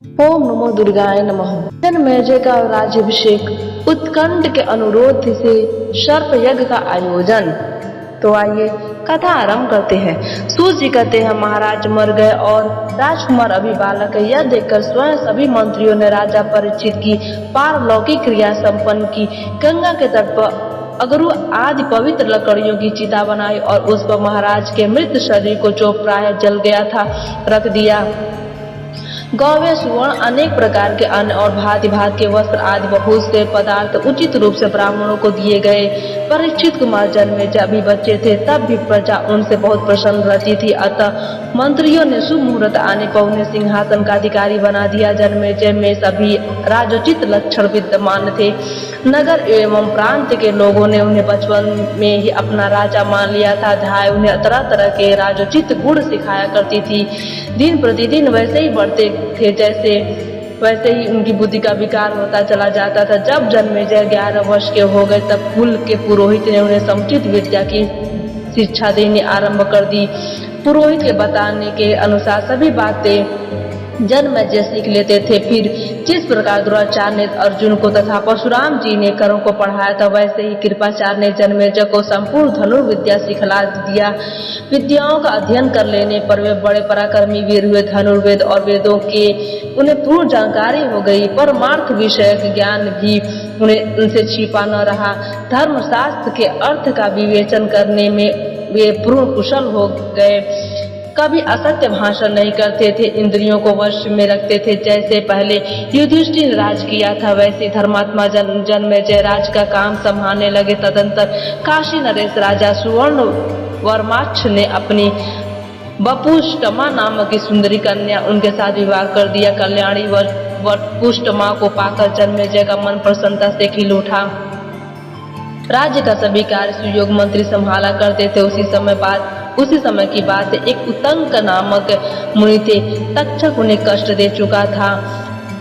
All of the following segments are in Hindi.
ओम नमो दुर्गाय नमः। जन्मेजय का राज्याभिषेक, उत्कंठ के अनुरोध से सर्प यज्ञ का आयोजन। तो आइए कथा आरंभ करते हैं। सूत जी कहते हैं, महाराज मर गए और राजकुमार अभी बालक है। यह देखकर स्वयं सभी मंत्रियों ने राजा परीक्षित की पारलौकिक क्रिया संपन्न की। गंगा के तट पर अगरु आदि पवित्र लकड़ियों की चिता बनाई और उस पर महाराज के मृत शरीर को, जो प्राय जल गया था, रख दिया। गौवे, सुवर्ण, अनेक प्रकार के अन्न और भांति भांति के वस्त्र आदि बहुत से पदार्थ उचित रूप से ब्राह्मणों को दिए गए। परीक्षित कुमार जन्मेजय अभी बच्चे थे, तब भी प्रजा उनसे बहुत प्रसन्न रहती थी। अतः मंत्रियों ने शुभ मुहूर्त आने पर उन्हें सिंहासन का अधिकारी बना दिया। जन्मेजय में सभी राजोचित लक्षण विद्यमान थे। नगर एवं प्रांत के लोगों ने उन्हें बचपन में ही अपना राजा मान लिया था। धाय उन्हें तरह तरह के राजोचित गुण सिखाया करती थी। दिन प्रतिदिन वैसे ही बढ़ते थे, वैसे ही उनकी बुद्धि का विकार होता चला जाता था। जब जन्मेजय 11 वर्ष के हो गए, तब कुल के पुरोहित ने उन्हें समुचित विद्या की शिक्षा देनी आरंभ कर दी। पुरोहित के बताने के अनुसार सभी बातें जन्मेजय सीख लेते थे। फिर जिस प्रकार द्रोणाचार्य ने अर्जुन को तथा परशुराम जी ने कर्ण को पढ़ाया था, वैसे ही कृपाचार्य ने जन्मेजय को संपूर्ण धनुर्विद्या सिखला दिया। विद्याओं का अध्ययन कर लेने पर वे बड़े पराक्रमी वीर हुए। धनुर्वेद और वेदों के उन्हें पूर्ण जानकारी हो गई। परमार्थ विषयक ज्ञान भी उनसे छिपा न रहा। धर्मशास्त्र के अर्थ का विवेचन करने में वे पूर्ण कुशल हो गए। कभी असत्य भाषण नहीं करते थे, इंद्रियों को वश में रखते थे। जैसे पहले युधिष्ठिर ने राज किया था, वैसे धर्मात्मा जन्मेजय राज का काम संभालने लगे। तदंतर काशी नरेश राजा सुवर्ण वर्माक्ष ने अपनी वपुष्टमा नामक की सुंदरी कन्या उनके साथ विवाह कर दिया। कल्याणी वपुष्टमा को पाकर जन्मेजय का मन प्रसन्नता से खिल उठा। राज्य का सभी कार्य सुयोग मंत्री संभाला करते थे। उसी समय की बात है, एक उतंक नामक मुनि थे। तक्षक उन्हें कष्ट दे चुका था।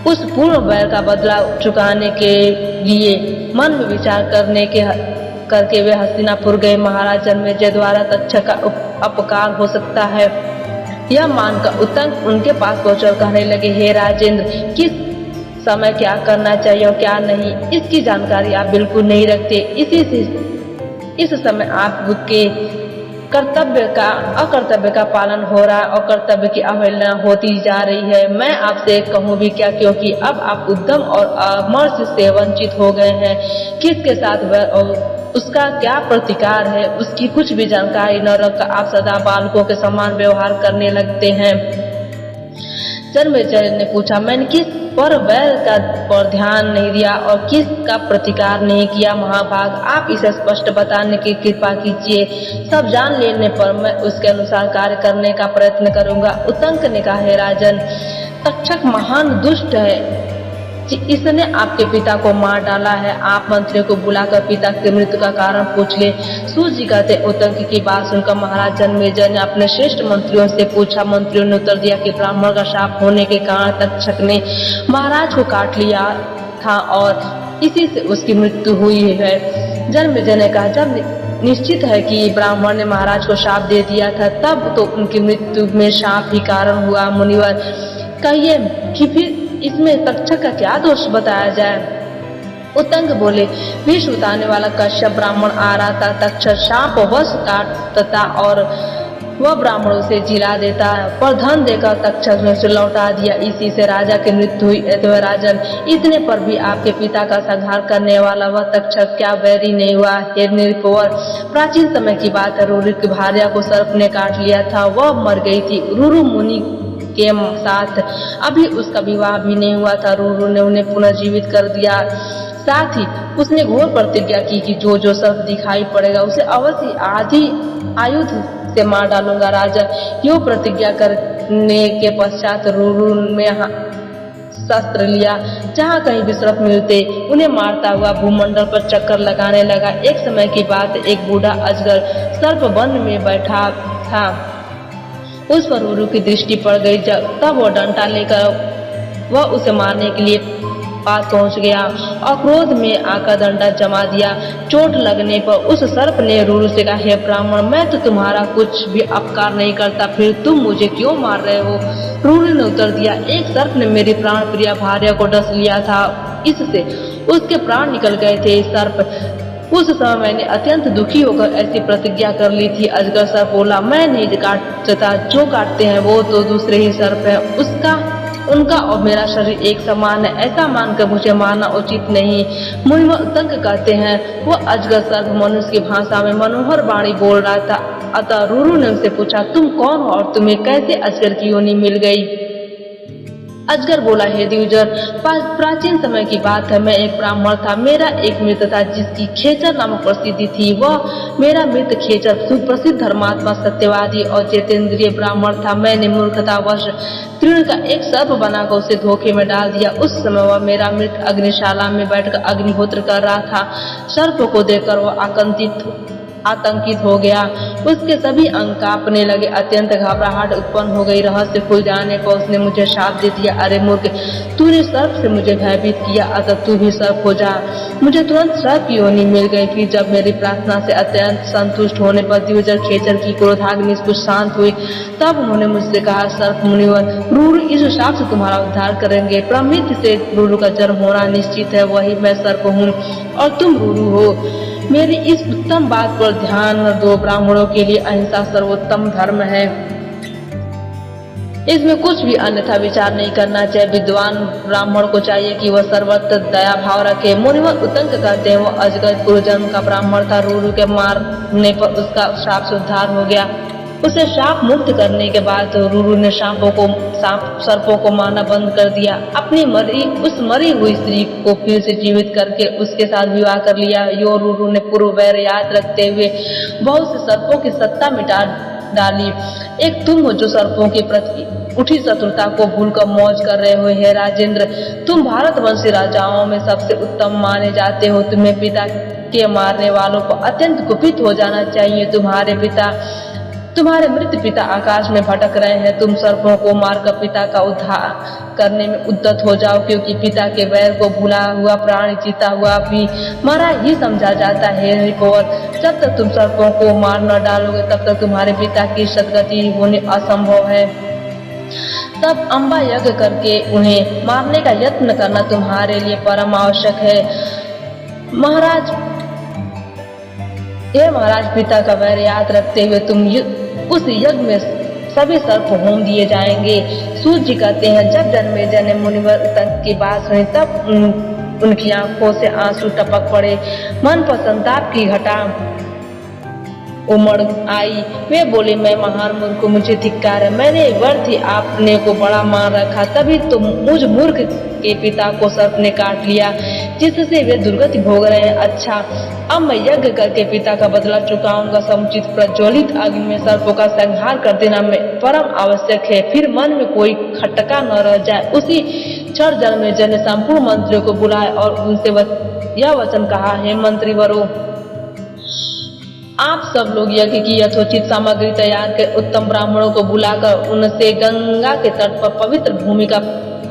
उस पूर्ण वैर का बदला चुकाने के लिए मन में विचार करके वे हस्तिनापुर गए। महाराज जन्मेजय द्वारा तक्षक का अपकार हो सकता है, यह मानकर उतंक उनके पास पहुंचकर कहने लगे, हे राजेंद्र, किस समय क्या करना चाहिए और क्या नहीं, इसकी जानकारी आप बिल्कुल नहीं रखते। इस समय आपके अकर्तव्य का पालन हो रहा और कर्तव्य की अवहेलना होती जा रही है। मैं आपसे कहूँ भी क्या, क्योंकि अब आप उद्यम और अमर्ष से वंचित हो गए हैं। किसके साथ उसका क्या प्रतिकार है, उसकी कुछ भी जानकारी न रखकर आप सदा बालकों के समान व्यवहार करने लगते हैं। जन्मेजय ने पूछा, मैंने किस पर वैर पर ध्यान नहीं दिया और किस का प्रतिकार नहीं किया? महाभाग, आप इसे स्पष्ट बताने की कृपा कीजिए। सब जान लेने पर मैं उसके अनुसार कार्य करने का प्रयत्न करूंगा। उतंक ने कहा, हे राजन, तक्षक महान दुष्ट है, इसने आपके पिता को मार डाला है। आप मंत्रियों को बुलाकर पिता की मृत्यु का कारण पूछ ले। सूत जी कहते, उतंक की बात सुनकर महाराज जन्मेजय ने अपने श्रेष्ठ मंत्रियों से पूछा। मंत्रियों ने उत्तर दिया कि ब्राह्मण का शाप होने के कारण तक्षक ने महाराज को काट लिया था और इसी से उसकी मृत्यु हुई है। जन्मेजय ने कहा, जब निश्चित है कि ब्राह्मण ने महाराज को शाप दे दिया था, तब तो उनकी मृत्यु में शाप ही कारण हुआ। मुनिवर, कहिए कि फिर इसमें तक्षक का क्या दोष बताया जाए? उतंक बोले, विष उतारने वाला कश्यप ब्राह्मण आ रहा था। तक्षक शाप वश काटता और वह ब्राह्मण उसे जिला देता, पर धन देकर तक्षक ने उसे लौटा दिया। इसी से राजा की मृत्यु हुई। अतः राजन, इतने पर भी आपके पिता का संहार करने वाला वह तक्षक क्या वैरी नहीं हुआ? हे नृपवर, प्राचीन समय की बात है, रूरू की भार्या को सर्प ने काट लिया था, वह मर गई थी। रूरू मुनि के साथ अभी उसका विवाह भी नहीं हुआ था। रूरू ने उन्हें पुनर्जीवित कर दिया। साथ ही उसने घोर प्रतिज्ञा की कि जो सर्प दिखाई पड़ेगा उसे अवश्य आधी आयुध से मार डालूंगा। राजा, यो प्रतिज्ञा करने के पश्चात रूरू ने शस्त्र लिया। जहाँ कहीं भी सर्प मिलते उन्हें मारता हुआ भूमंडल पर चक्कर लगाने लगा। एक समय की बात, एक बूढ़ा अजगर सर्प वन में बैठा था। उस पर रूरू की दृष्टि पड़ गई। तब वो डंडा लेकर वह उसे मारने के लिए पास पहुंच गया और क्रोध में आकर डंडा जमा दिया। चोट लगने पर उस सर्प ने रूरू से कहा, हे ब्राह्मण, मैं तो तुम्हारा कुछ भी अपकार नहीं करता, फिर तुम मुझे क्यों मार रहे हो? रूरू ने उत्तर दिया, एक सर्प ने मेरी प्राण प्रिया भार्या को डस लिया था, इससे उसके प्राण निकल गए थे। उस समय मैंने अत्यंत दुखी होकर ऐसी प्रतिज्ञा कर ली थी। अजगर सर्प बोला, मैं नहीं काटता, जो काटते हैं वो तो दूसरे ही सर्प है, उनका और मेरा शरीर एक समान है, ऐसा मानकर मुझे मारना उचित नहीं। मुनि उतंक कहते हैं, वो अजगर सर्प मनुष्य की भाषा में मनोहर वाणी बोल रहा था। अतः रूरू ने उससे पूछा, तुम कौन हो और तुम्हें कैसे अजगर की योनि मिल गई? अजगर बोला, हे द्विजर, प्राचीन समय की बात है। मैं एक ब्राह्मण था, मेरा एक मित्र था जिसकी खेचर नामक प्रसिद्धि थी। वह मेरा मित्र खेचर सुप्रसिद्ध धर्मात्मा, सत्यवादी और जितेंद्रिय ब्राह्मण था। मैंने मूर्खतावश तृण का एक सर्प बनाकर उसे धोखे में डाल दिया। उस समय वह मेरा मित्र अग्निशाला में बैठकर अग्निहोत्र कर रहा था। सर्प को देखकर वह आतंकित हो गया, उसके सभी अंग कांपने लगे, अत्यंत घबराहट उत्पन्न हो गई। रहस्य खुल जाने पर उसने मुझे शाप दे दिया, अरे मूर्ख, तूने सर्प से मुझे भयभीत किया, अतः तू भी सर्प हो जा। मुझे तुरंत सर्प की योनि मिल गई। फिर जब मेरी प्रार्थना से अत्यंत संतुष्ट होने पर द्विजर खेचर की क्रोधाग्नि कुछ शांत हुई, तब उन्होंने मुझसे कहा, सर्प मुनिवर, रूरू इस शाप से तुम्हारा उद्धार करेंगे। प्रमित से रूरू का जन्म होना निश्चित है, वही मैं सर्प हूँ और तुम रूरू हो। मेरी इस उत्तम बात पर ध्यान दो, ब्राह्मणों के लिए अहिंसा सर्वोत्तम धर्म है, इसमें कुछ भी अन्यथा विचार नहीं करना चाहिए। विद्वान ब्राह्मण को चाहिए कि वह सर्वत्र दया भाव रखे। मुनिवर उतंक कहते हैं, वह अजगर पूर्व जन्म का ब्राह्मण था। रूरू के मारने पर उसका शाप से उद्धार हो गया। उसे शाप मुक्त करने के बाद रूरू ने सर्पों को मारना बंद कर दिया। अपनी मरी हुई स्त्री को फिर से जीवित करके उसके साथ विवाह कर लिया। यो रूरू ने पूर्व वैर याद रखते हुए बहुत से सर्पों की सत्ता मिटा डाली। एक तुम हो जो सर्पों के प्रति उठी शत्रुता को भूलकर मौज कर रहे हो। हे राजेंद्र, तुम भारतवंशी राजाओं में सबसे उत्तम माने जाते हो। तुम्हें पिता के मारने वालों पर अत्यंत कुपित हो जाना चाहिए। तुम्हारे मृत पिता आकाश में भटक रहे हैं। तुम सर्पों को मारकर पिता का उद्धार करने में उद्यत हो जाओ, क्योंकि पिता के वैर को भूला हुआ प्राणी जीता हुआ भी मरा ही समझा जाता है। रिपोर्ट, जब तक तुम सर्पों को मार न डालोगे तब तक तुम्हारे पिता की सदगति होनी असंभव है। तब अम्बा यज्ञ करके उन्हें मारने का यत्न करना तुम्हारे लिए परम आवश्यक है। महाराज, पिता का वैर याद रखते हुए तुम उस यज्ञ में सभी सर्प होम दिए जाएंगे। सूत जी कहते हैं, जब जन्मेजय ने मुनिवर उतंक की बात सुनी तब उनकी आंखों से आंसू टपक पड़े। मन पर संताप की घटा उमड़ आई। वे बोले, मैं महान मूर्ख, मुझे धिक्कार है। मैंने व्यर्थ ही आपने को बड़ा मान रखा, तभी तो मुझ मूर्ख के पिता को सर्प ने काट लिया, जिससे वे दुर्गति भोग रहे हैं। अच्छा, अब मैं यज्ञ करके पिता का बदला चुकाऊंगा। समुचित प्रज्वलित अग्नि में सर्पों का संहार कर देना परम आवश्यक है, फिर मन में कोई खटका न रह जाए। उसी क्षण जन्मेजय ने संपूर्ण मंत्रियों को बुलाया और उनसे यह वचन कहा, हे मंत्रीवरों, आप सब लोग यज्ञ की यथोचित सामग्री तैयार कर उत्तम ब्राह्मणों को बुलाकर उनसे गंगा के तट पर पवित्र भूमि का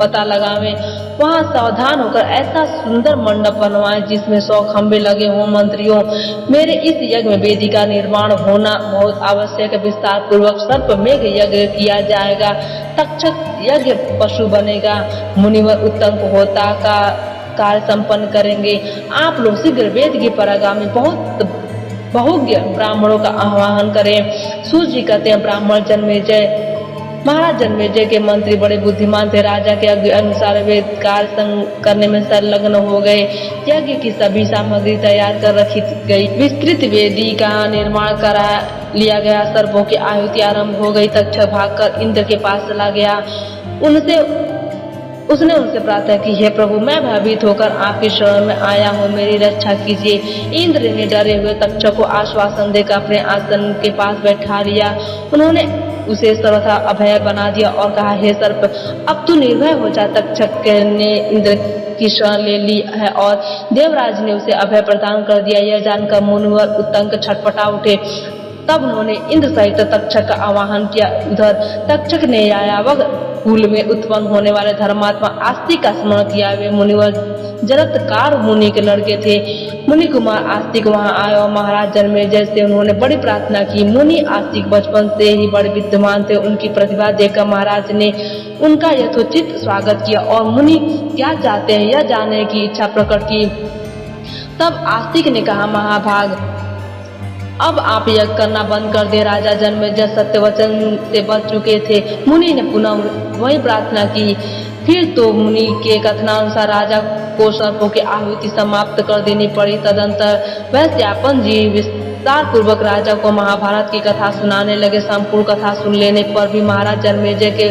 पता लगावें। वहां सावधान होकर ऐसा सुंदर मंडप बनवाएं जिसमें 100 खंबे लगे हों। मंत्रियों, मेरे इस यज्ञ में वेदी का निर्माण होना बहुत आवश्यक है। विस्तार पूर्वक सर्पमेघ यज्ञ किया जाएगा। तक्षक यज्ञ पशु बनेगा। मुनिवर उत्तंक होता का कार्य संपन्न करेंगे। आप लोग शीघ्र वेद की परागामी बहुज्ञ ब्राह्मणों का आह्वान करें। सूत जी कहते हैं, ब्राह्मण जन्मेजय, महाराज जन्मेजय के मंत्री बड़े बुद्धिमान थे। राजा के अनुसार वे कार्य करने में संलग्न हो गए। यज्ञ की सभी सामग्री तैयार कर रखी गई। विस्तृत वेदी का निर्माण करा लिया गया। सर्पों की आहुति आरंभ हो गई। तक्षक भागकर इंद्र के पास चला गया। उसने उनसे प्रार्थना की, हे प्रभु, मैं भयभीत होकर आपकी शरण में आया हूँ, मेरी रक्षा कीजिए। इंद्र ने डरे हुए तक्षक को आश्वासन देकर अपने आसन के पास बैठा लिया। उन्होंने उसे सर्वथा अभय बना दिया और कहा, हे सर्प, अब तू निर्भय हो जा। तक्षक ने इंद्र की शरण ले ली है और देवराज ने उसे अभय प्रदान कर दिया। यह जानकर मुनिवर उत्तंक छटपटा उठे। तब उन्होंने इंद्र सहित तक्षक का आवाहन किया। उधर तक्षक ने यायावग कुल में उत्पन्न होने वाले धर्मात्मा आस्तिक का स्मरण किया। वे मुनिवर जरत्कार मुनि के लड़के थे। मुनि कुमार आस्तिक वहां आए और महाराज जन्मेजय से उन्होंने बड़ी प्रार्थना की। मुनि आस्तिक बचपन से ही बड़े विद्वान थे। उनकी प्रतिभा देखकर महाराज ने उनका यथोचित स्वागत किया और मुनि क्या चाहते हैं यह जानने की इच्छा प्रकट की। तब आस्तिक ने कहा, महाभाग, अब आप यज्ञ करना बंद कर दे। राजा जन्मेजय सत्य वचन से बच चुके थे। मुनि ने पुनः वही प्रार्थना की। फिर तो मुनि के कथनानुसार राजा को सर्पों की आहुति समाप्त कर देनी पड़ी। तदंतर वैश्यापन जी विस्तार पूर्वक राजा को महाभारत की कथा सुनाने लगे। संपूर्ण कथा सुन लेने पर भी महाराज जन्मेजय के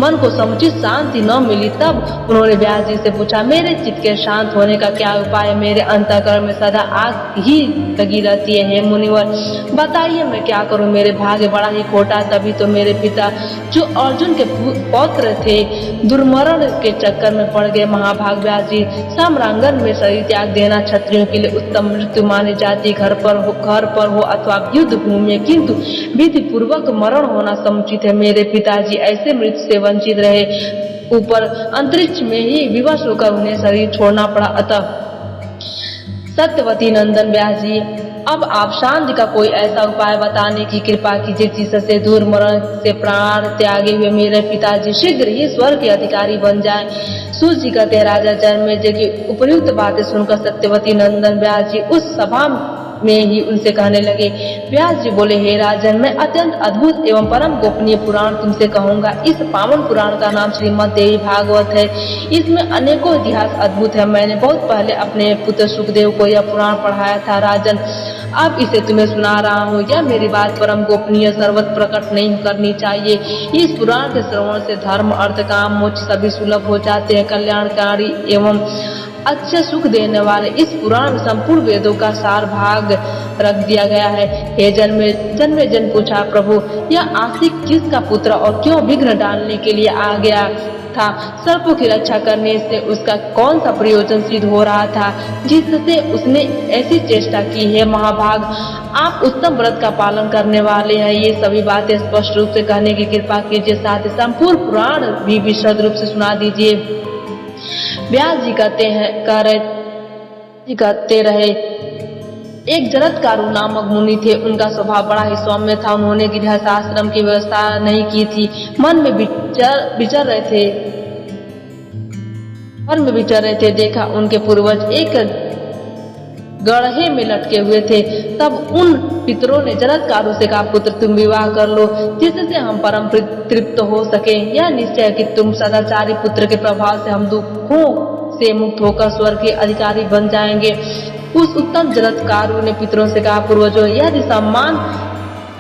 मन को समुचित शांति न मिली। तब उन्होंने व्यास जी से पूछा, मेरे चित्त के शांत होने का क्या उपाय है? मेरे अंतःकरण में सदा आग ही लगी रहती है। हे मुनिवर, बताइए मैं क्या करूं? मेरे भाग्य बड़ा ही खोटा है। तभी तो मेरे पिता जो अर्जुन के पौत्र थे दुर्मरण के चक्कर में पड़ गए। महाभाग व्यास जी, सम्रांगण में शरीर त्याग देना क्षत्रियों के लिए उत्तम मृत्यु मानी जाती। घर पर हो अथवा युद्ध भूमि में, किंतु विधि पूर्वक मरण होना समुचित है। मेरे पिताजी ऐसे मृत्यु से वंचित रहे। ऊपर अंतरिक्ष में ही विवश होकर उन्हें शरीर छोड़ना पड़ा। अतः सत्यवती नंदन व्यास जी, अब आप शांति का कोई ऐसा उपाय बताने की कृपा कीजिए जिससे दूर मरण से प्राण त्यागे हुए मेरे पिताजी शीघ्र ही स्वर्ग के अधिकारी बन जाएं। सूत जी कहते, राजा जन्मेजय की उपयुक्त बातें सुनकर सत्यवती नंदन व्यास जी उस सभा में ही उनसे कहने लगे। व्यास जी बोले, हे राजन, मैं अत्यंत अद्भुत एवं परम गोपनीय पुराण तुमसे कहूंगा। इस पावन पुराण का नाम श्रीमद् देवी भागवत है। इसमें अनेकों इतिहास अद्भुत है। मैंने बहुत पहले अपने पुत्र सुखदेव को यह पुराण पढ़ाया था। राजन, अब इसे तुम्हें सुना रहा हूँ। यह मेरी बात परम गोपनीय सर्वत्र प्रकट नहीं करनी चाहिए। इस पुराण के श्रवण से धर्म, अर्थ, काम, मोक्ष सभी सुलभ हो जाते हैं। कल्याणकारी एवं अच्छे सुख देने वाले इस पुराण में संपूर्ण वेदों का सार भाग रख दिया गया है। हे जन्मेजय पूछा, प्रभु, यह आस्तिक किसका पुत्र और क्यों विघ्न डालने के लिए आ गया था? सर्पों की रक्षा करने से उसका कौन सा प्रयोजन सिद्ध हो रहा था जिससे उसने ऐसी चेष्टा की है? महाभाग, आप उत्तम व्रत का पालन करने वाले हैं। ये सभी बातें स्पष्ट रूप से कहने की कृपा कीजिए। साथ ही संपूर्ण पुराण भी विशद रूप से सुना दीजिए। व्यास जी कहते रहे, एक जरत्कारु नामक मुनि थे। उनका स्वभाव बड़ा ही सौम्य था। उन्होंने गृहस्थ आश्रम की व्यवस्था नहीं की थी। मन में विचर रहे थे। देखा उनके पूर्वज एक गड्ढे में लटके हुए थे। तब उन पितरों ने जरत्कारु से कहा, पुत्र, तुम विवाह कर लो जिससे हम परम तृप्त हो सके। यह निश्चय है कि तुम सदाचारी पुत्र के प्रभाव से हम दुखों से मुक्त होकर स्वर्ग के अधिकारी बन जाएंगे। उस उत्तम जरत्कारु ने पितरों से कहा, पूर्वजों, यदि सम्मान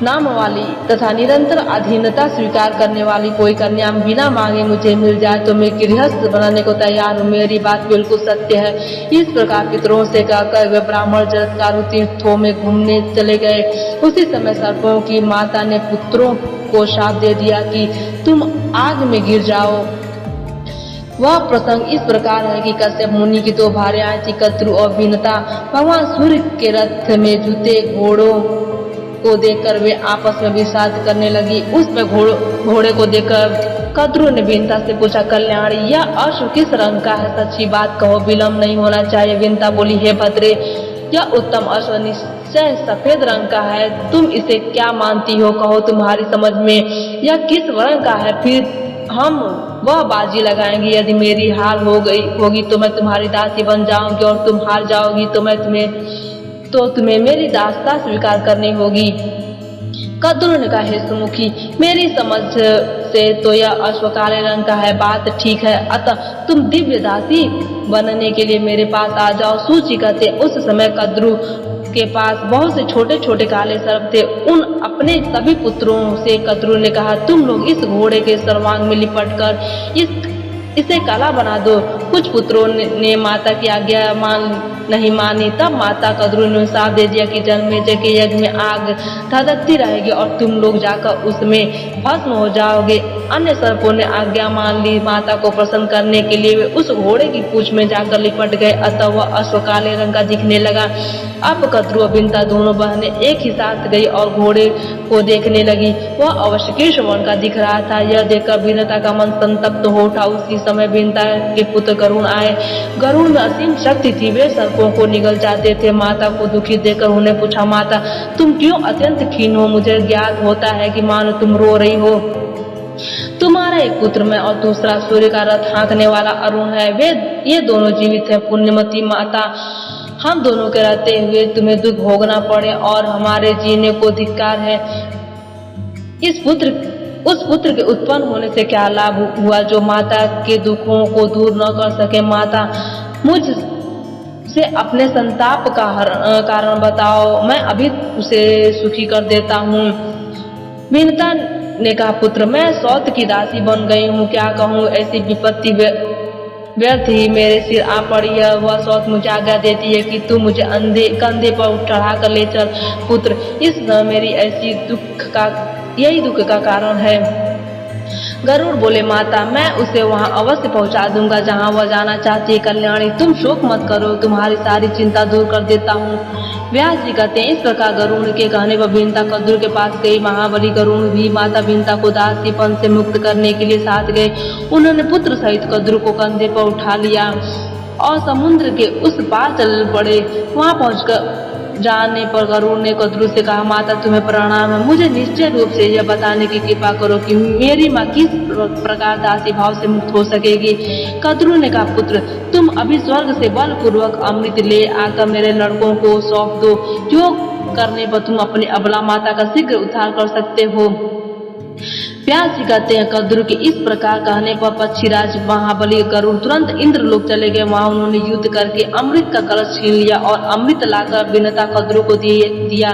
नाम वाली तथा निरंतर अधीनता स्वीकार करने वाली कोई कन्या बिना मांगे मुझे मिल जाए तो मैं गृहस्थ बनाने को तैयार हूँ। मेरी बात बिल्कुल सत्य है। इस प्रकार पितरों से कहकर वे ब्राह्मण जरत्कारु तीर्थों में घूमने चले गए। उसी समय सर्पों की माता ने पुत्रों को शाप दे दिया कि तुम आग में गिर जाओ। वह प्रसंग इस प्रकार है कि कश्यप मुनि की दो भार्याएं थी, कद्रु और विनता। भगवान सूर्य के रथ में जुते घोड़ों को देखकर वे आपस में विषाद करने लगी। उसमें घोड़े को देखकर कद्रु ने विनता से पूछा, कल्याणी, यह अश्व किस रंग का है? सच्ची बात कहो, विलंब नहीं होना चाहिए। विनता बोली, हे भद्रे, यह उत्तम अश्व निश्चय सफेद रंग का है। तुम इसे क्या मानती हो? कहो, तुम्हारी समझ में यह किस रंग का है? फिर हम वह बाजी लगाएंगे। यदि मेरी हार होगी तो मैं तुम्हारी दासी बन जाऊंगी और तुम हार जाओगी तो तुम्हें मेरी दासता स्वीकार करनी होगी। कद्रु ने कहा, हे सुमुखी, मेरी समझ से तो यह अश्व काले रंग का है। बात ठीक है, अतः तुम दिव्य दासी बनने के लिए मेरे पास आ जाओ। सूची कहते, उस समय कद्रु के पास बहुत से छोटे छोटे काले सर्प थे। उन अपने सभी पुत्रों से कद्रु ने कहा, तुम लोग इस घोड़े के सर्वांग में लिपट कर इसे काला बना दो। कुछ पुत्रों ने माता की आज्ञा नहीं मानी। तब माता कद्रू ने साफ दे दिया कि जन्मेजय के यज्ञ में आग धधकती रहेगी और तुम लोग जाकर उसमें भस्म हो जाओगे। अन्य सर्पों ने आज्ञा मान ली। माता को प्रसन्न करने के लिए वे उस घोड़े की पूंछ में जाकर लिपट गए, अतः वह अश्व काले रंग का दिखने लगा। अब कद्रू और बिनता दोनों बहनें एक ही साथ गई और घोड़े को देखने लगी। वह अवश्य कृष्ण वर्ण का दिख रहा था। यह देखकर बिनता का मन संतप्त हो उठा। उसी समय बिनता के पुत्र गरुड़ आए। गरुड़ में असीम शक्ति थी, वे सर्पों को निगल जाते थे। माता को दुखी देखकर उन्हें पूछा, माता तुम क्यों अत्यंत खीन हो? मुझे ज्ञात होता है कि मानो तुम रो रही हो। तुम्हारा एक पुत्र मैं और दूसरा सूर्य का रथ हाँकने वाला अरुण है। ये दोनों जीवित है। पुण्यमती माता, हम दोनों के रहते हुए तुम्हें दुख भोगना पड़े और हमारे जीने को धिक्कार है। उस पुत्र के उत्पन्न होने से क्या लाभ हुआ जो माता के दुखों को दूर न कर सके? माता मुझ से अपने संताप का कारण बताओ, मैं अभी उसे सुखी कर देता हूँ। बिनता ने कहा, पुत्र मैं सौत की दासी बन गई हूँ, क्या कहूँ, ऐसी विपत्ति व्यर्थ ही मेरे सिर आ पड़ी है। वह सौत मुझे आज्ञा देती है कि तू मुझे कंधे पर चढ़ा कर ले चल। पुत्र इस मेरी ऐसी यही दुख का कारण है। गरुड़ बोले, माता मैं उसे वहां अवश्य पहुंचा दूंगा जहां वह जाना चाहती है। कल्याणी तुम शोक मत करो, तुम्हारी सारी चिंता दूर कर देता हूँ। व्यास जी कहते हैं, इस प्रकार गरुड़ के कहने पर बिनता कद्रू के पास गई। महाबली गरुड़ भी माता बिनता को दासीपन से मुक्त करने के लिए साथ गए। उन्होंने पुत्र सहित कद्रू को कंधे पर उठा लिया और समुद्र के उस पार चल पड़े। वहां पहुंचकर जाने पर गरुड़ ने कद्रू से कहा, माता तुम्हें प्रणाम है। मुझे निश्चय रूप से यह बताने की कृपा करो कि मेरी माँ किस प्रकार दासी भाव से मुक्त हो सकेगी। कद्रू ने कहा, पुत्र तुम अभी स्वर्ग से बलपूर्वक अमृत ले आकर मेरे लड़कों को सौंप दो। योग करने पर तुम अपनी अबला माता का शीघ्र उद्धार कर सकते हो। व्यास जी कहते हैं, कद्रू के इस प्रकार कहने पर पक्षीराज महाबली गरुड़ तुरंत इंद्रलोक चले गए। वहां उन्होंने युद्ध करके अमृत का कलश छीन लिया और अमृत लाकर बिनता कद्रू को दिया।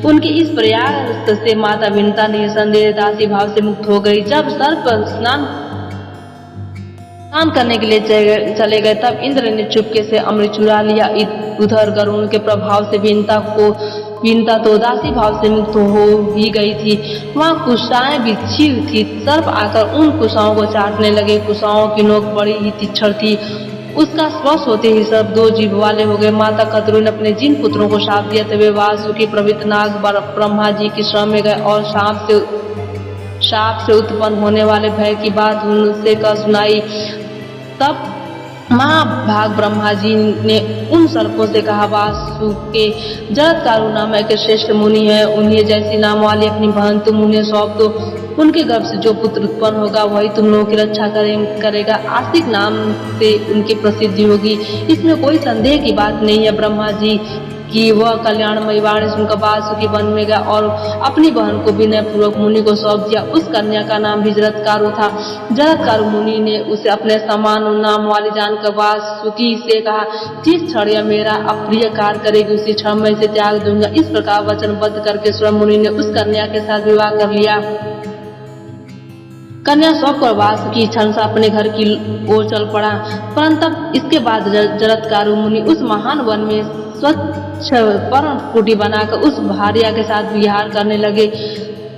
उनके इस प्रयास से माता बिनता निसंदेह दासी भाव से मुक्त हो गई। जब सर्प स्नान करने के लिए चले गए तब इंद्र ने चुपके से अमृत चुरा लिया। उधर गरुड़ के प्रभाव से बिनता तो दासी भाव से मुक्त हो ही गई थी। वहाँ कुशाएं बिछी थी। सर्प आकर उन कुशाओं को चाटने लगे। कुशाओं की नोक बड़ी ही तिच्छर थी। उसका स्पर्श होते ही सब दो जीभ वाले हो गए। माता कद्रू ने अपने जिन पुत्रों को शाप दिया थे वे वासुकी प्रवृत्त नाग ब्रह्मा जी की शरण में गए और शाप से उत्पन्न होने वाले भय की बात उनसे कह सुनाई। तब महाभाग ब्रह्मा जी ने उन सर्पों से कहा, वासुके जरत्कारु नाम एक श्रेष्ठ मुनि है, उन्हें जैसी नाम वाली अपनी बहन तुम उन्हें सौंप दो। उनके गर्भ से जो पुत्र उत्पन्न होगा वही तुम लोगों की रक्षा करेगा। आस्तिक नाम से उनकी प्रसिद्धि होगी, इसमें कोई संदेह की बात नहीं है। ब्रह्मा जी कि वह कल्याणमयी वाणी सुनकर वासुकी वन में गया और अपनी बहन को विनय पूर्वक मुनि को सौंप दिया। उस कन्या का नाम भी जरत्कारु था। जरत्कारु मुनि ने उसे अपने समान नाम वाली जानकर वासुकी से कहा, जिस क्षण यह मेरा अप्रिय कार्य करेगी उसी क्षण मैं इसे त्याग दूंगा। इस प्रकार वचनबद्ध करके स्वयं मुनि ने उस कन्या के साथ विवाह कर लिया। कन्या सौंपकर वासुकी क्षण से अपने घर की ओर चल पड़ा। परंतु इसके बाद जरत्कारु मुनि उस महान वन में स्वच्छ पर्ण कुटी बनाकर उस भार्या के साथ विहार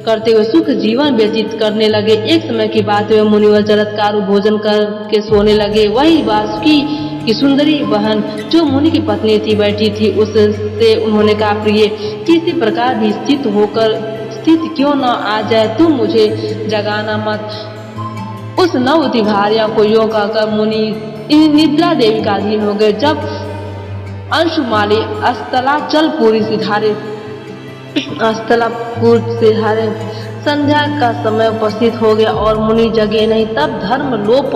करते हुए सुख जीवन व्यतीत करने लगे। एक समय की बात है, मुनि व जरत्कारु भोजन करके सोने लगे। वही वासुकी की सुंदरी बहन जो मुनि की पत्नी थी बैठी थी। उससे उन्होंने कहा, प्रिय किसी प्रकार भी स्थित क्यों न आ जाए, तुम मुझे जगाना मत। उस नववती भार्या को योग कर मुनि निद्रा देवी का अधीन हो गए। जब अंशुमाली अस्ताचलपुर से संध्या का समय उपस्थित हो गया और मुनि जगे नहीं। तब धर्म लोप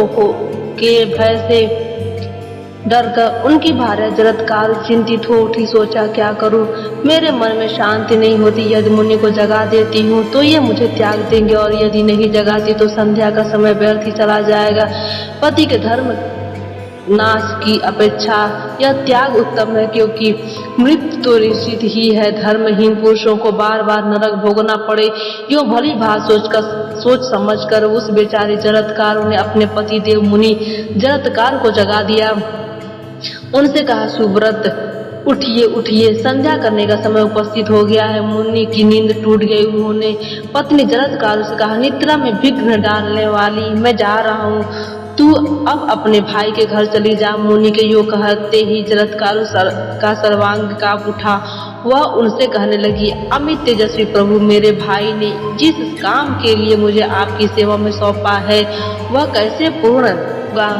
के भय से डरकर उनकी भार्या जरत्कारु चिंतित हो उठी। सोचा, क्या करूं, मेरे मन में शांति नहीं होती। यदि मुनि को जगा देती हूँ तो ये मुझे त्याग देंगे और यदि नहीं जगाती तो संध्या का समय व्यर्थ ही चला जाएगा। पति के धर्म नाश की अपेक्षा यह त्याग उत्तम है, क्योंकि मृत्यु तो निश्चित ही है। धर्महीन पुरुषों को बार बार नरक भोगना पड़े, यो भली भात सोच समझकर उस बेचारे जरत्कार ने अपने पति देव मुनि जरत्कार को जगा दिया। उनसे कहा, सुव्रत उठिए उठिए, संध्या करने का समय उपस्थित हो गया है। मुनि की नींद टूट गई। उन्होंने पत्नी जरत्कार से कहा, निद्रा में विघ्न डालने वाली, मैं जा रहा हूँ, तू अब अपने भाई के घर चली जा। मुनि के यो कहते ही जरत्कार का सर्वांग कांप उठा। वह उनसे कहने लगी, अमित तेजस्वी प्रभु, मेरे भाई ने जिस काम के लिए मुझे आपकी सेवा में सौंपा है वह कैसे पूर्ण होगा?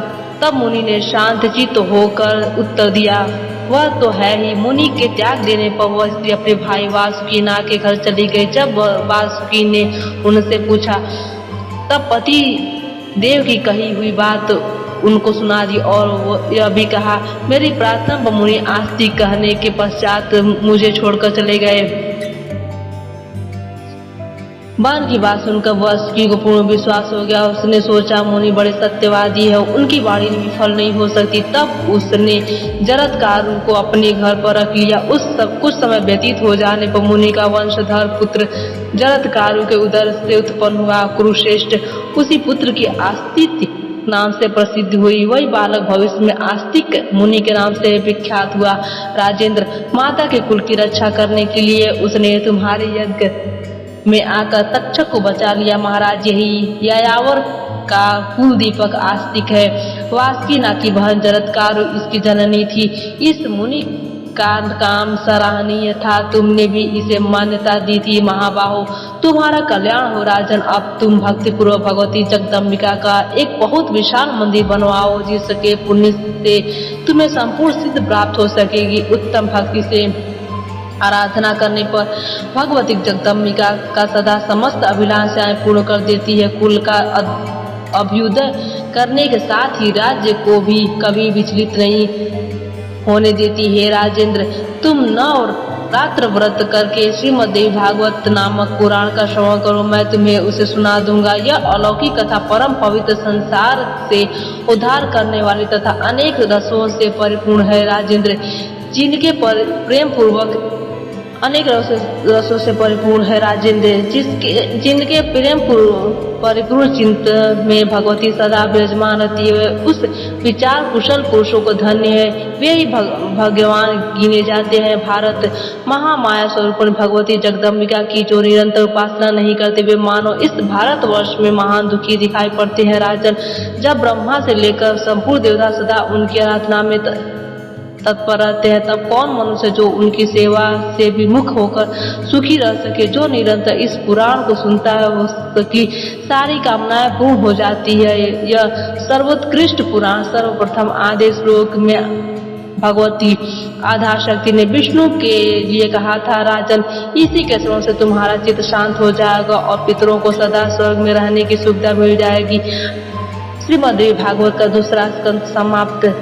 तब मुनि ने शांत चित्त होकर उत्तर दिया, वह तो है ही। मुनि के त्याग देने पर वह स्त्री अपने भाई वासुकी नाग के घर चली गई। जब वासुकी ने उनसे पूछा, तब पति देव की कही हुई बात उनको सुना दी और यह भी कहा, मेरी प्रार्थना पर मुनि आस्तिक कहने के पश्चात मुझे छोड़कर चले गए। बाण की बात सुनकर वासुकी को पूर्ण विश्वास हो गया। उसने सोचा, मुनि बड़े सत्यवादी है, उनकी वाणी विफल नहीं हो सकती। तब उसने जरत्कार को अपने घर पर रख लिया। कुछ समय व्यतीत हो जाने पर मुनि का वंशधर पुत्र जरत्कार के उदर से उत्पन्न हुआ। कुरुश्रेष्ठ उसी पुत्र की आस्तिक नाम से प्रसिद्ध हुई। वही बालक भविष्य में आस्तिक मुनि के नाम से विख्यात हुआ। राजेंद्र, माता के कुल की रक्षा करने के लिए उसने तुम्हारे यज्ञ में आकर तक्षक को बचा लिया। महाराज, यही यायावर का कुल दीपक आस्तिक है। वासुकी नाग की बहन जरत्कार इसकी जननी थी। इस मुनि का काम सराहनीय था, तुमने भी इसे मान्यता दी थी। महाबाहो, तुम्हारा कल्याण हो। राजन, अब तुम भक्ति पूर्वक भगवती जगदम्बिका का एक बहुत विशाल मंदिर बनवाओ, जिसके पुण्य से तुम्हें संपूर्ण सिद्ध प्राप्त हो सकेगी। उत्तम भक्ति से आराधना करने पर भगवती जगदम्बिका का सदा समस्त अभिलाषाएं पूर्ण कर देती है। कुल का अभ्युदय करने के साथ ही राज्य को भी कभी विचलित नहीं होने देती है। राजेंद्र, तुम नवरात्र व्रत करके श्रीमद्देवी भागवत नामक पुराण का श्रवण करो, मैं तुम्हें उसे सुना दूंगा। यह अलौकिक कथा परम पवित्र, संसार से उद्धार करने वाली तथा अनेक रसों से परिपूर्ण है। राजेंद्र, जिनके प्रेम पूर्वक अनेक रसों से परिपूर्ण है। राजेंद्र, जिनके प्रेम परिपूर्ण चिंतन में भगवती सदा विराजमान रहती है, उस विचार कुशल पुरुषों को धन्य है, वे ही भगवान गिने जाते हैं। भारत, महामाया स्वरूप भगवती जगदम्बिका की जो निरंतर उपासना नहीं करते, वे मानो इस भारतवर्ष में महान दुखी दिखाई पड़ते हैं। राजन, जब ब्रह्मा से लेकर संपूर्ण देवता सदा उनकी आराधना में तत्पर रहते हैं, तब कौन मनुष्य जो उनकी सेवा से विमुख होकर सुखी रह सके? जो निरंतर इस पुराण को सुनता है, उसकी सारी कामनाएं पूर्ण हो जाती है। यह सर्वोत्कृष्ट पुराण सर्वप्रथम आधे श्लोक में भगवती आधाशक्ति ने विष्णु के लिए कहा था। राजन, इसी के श्रवण से तुम्हारा चित्त शांत हो जाएगा और पितरों को सदा स्वर्ग में रहने की सुविधा मिल जाएगी। श्रीमद्देवी भागवत का दूसरा स्कंद समाप्त।